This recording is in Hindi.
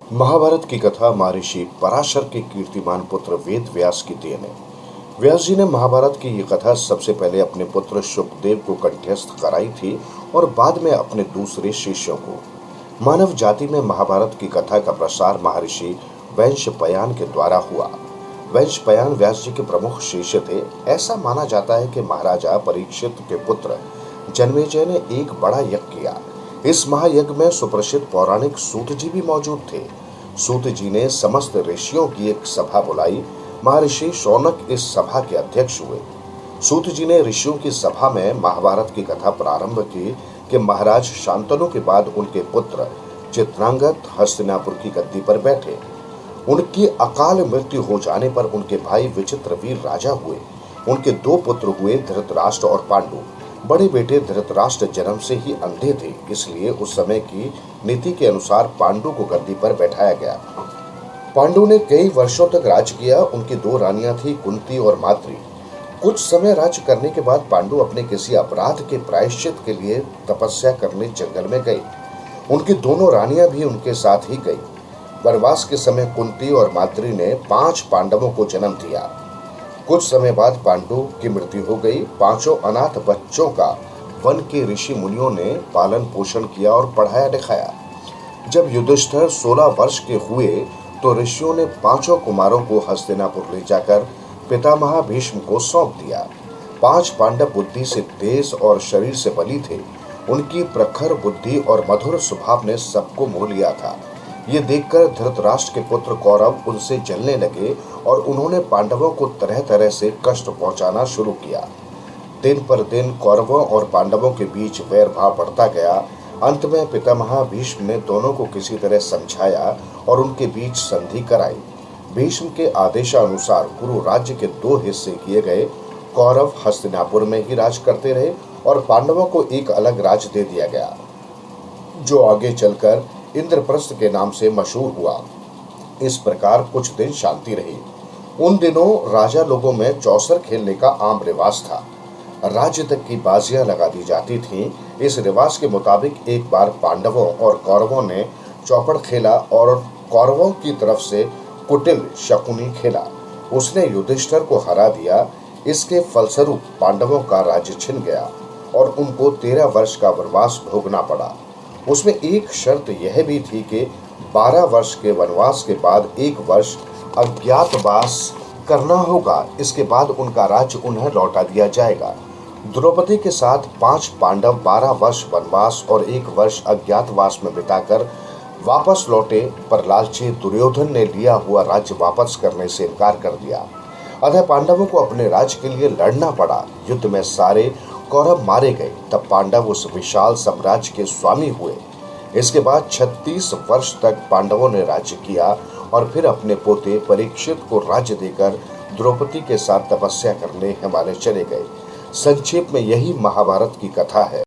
महाभारत की कथा महर्षि पराशर के कीर्तिमान पुत्र वेद व्यास की देन है। व्यास जी ने महाभारत की ये कथा सबसे पहले अपने पुत्र शुकदेव को कंठस्थ कराई थी और बाद में अपने दूसरे शिष्यों को। मानव जाति में महाभारत की कथा का प्रसार महर्षि वैशंपायन के द्वारा हुआ। वैशंपायन व्यास जी के प्रमुख शिष्य थे। ऐसा माना जाता है कि महाराजा परीक्षित के पुत्र जन्मेजय ने एक बड़ा यज्ञ किया। इस महायज्ञ में सुप्रसिद्ध पौराणिक सूत जी भी मौजूद थे। सूत जी ने समस्त ऋषियों की एक सभा बुलाई। महर्षि शौनक इस सभा के अध्यक्ष हुए। सूत जी ने ऋषियों की सभा में महाभारत की कथा प्रारंभ की कि महाराज शांतनु के बाद उनके पुत्र चित्रांगद हस्तिनापुर की गद्दी पर बैठे। उनकी अकाल मृत्यु हो जाने पर उनके भाई विचित्रवीर राजा हुए। उनके दो पुत्र हुए, धृतराष्ट्र और पांडु। बड़े बेटे धृतराष्ट्र जन्म से ही अंधे थे, इसलिए उस समय की नीति के अनुसार पांडु को गद्दी पर बैठाया गया। पांडु ने कई वर्षों तक राज किया। उनकी दो रानियां थी, कुंती और माद्री। कुछ समय राज्य करने के बाद पांडु अपने किसी अपराध के प्रायश्चित के लिए तपस्या करने जंगल में गए। उनकी दोनों रानियां भी उनके साथ ही गई। वनवास के समय कुंती और माद्री ने 5 पांडवों को जन्म दिया। कुछ समय बाद पांडु की मृत्यु हो गई। 5 अनाथ बच्चों का वन के ऋषि मुनियों ने पालन पोषण किया और पढ़ाया लिखाया। जब युधिष्ठिर 16 वर्ष के हुए तो ऋषियों ने 5 कुमारों को हस्तिनापुर ले जाकर पितामह भीष्म को सौंप दिया। 5 पांडव बुद्धि से तेज और शरीर से बली थे। उनकी प्रखर बुद्धि और मधुर स्वभाव ने सबको मोह लिया था। ये देखकर धृतराष्ट्र के पुत्र कौरव उनसे जलने लगे और उन्होंने पांडवों को तरह तरह से कष्ट पहुंचाना शुरू किया। दिन पर दिन कौरवों और पांडवों के बीच वैर भाव बढ़ता गया। अंत में पितामह भीष्म ने दोनों को किसी तरह समझाया और उनके बीच संधि कराई। भीष्म के आदेशानुसार कुरु राज्य के 2 हिस्से किए गए। कौरव हस्तिनापुर में ही राज करते रहे और पांडवों को एक अलग राज्य दे दिया गया, जो आगे चलकर इंद्रप्रस्थ के नाम से मशहूर हुआ। इस प्रकार कुछ दिन शांति रही। उन दिनों राजा लोगों में चौसर खेलने का आम रिवाज था। राज्य तक की बाजियां लगा दी जाती थीं। इस रिवाज के मुताबिक एक बार पांडवों और कौरवों ने चौपड़ खेला और कौरवों की तरफ से कुटिल शकुनी खेला। उसने युधिष्ठिर को हरा दिया। इसके फलस्वरूप पांडवों का राज्य छिन गया और उनको 13 वर्ष का वनवास भोगना पड़ा। उसमें एक शर्त यह भी थी कि 12 वर्ष के वनवास के बाद 1 वर्ष अज्ञातवास करना होगा। इसके बाद उनका राज्य उन्हें लौटा दिया जाएगा। द्रौपदी के साथ 5 पांडव 12 वर्ष वनवास और 1 वर्ष अज्ञातवास में बिताकर वापस लौटे, पर लालची दुर्योधन ने लिया हुआ राज्य वापस करने से इनकार कर दिया। अतः पांडवों को अपने राज्य के लिए लड़ना पड़ा। युद्ध में सारे कौरव मारे गए। तब पांडव उस विशाल साम्राज्य के स्वामी हुए। इसके बाद 36 वर्ष तक पांडवों ने राज्य किया और फिर अपने पोते परीक्षित को राज्य देकर द्रौपदी के साथ तपस्या करने हिमालय चले गए। संक्षेप में यही महाभारत की कथा है।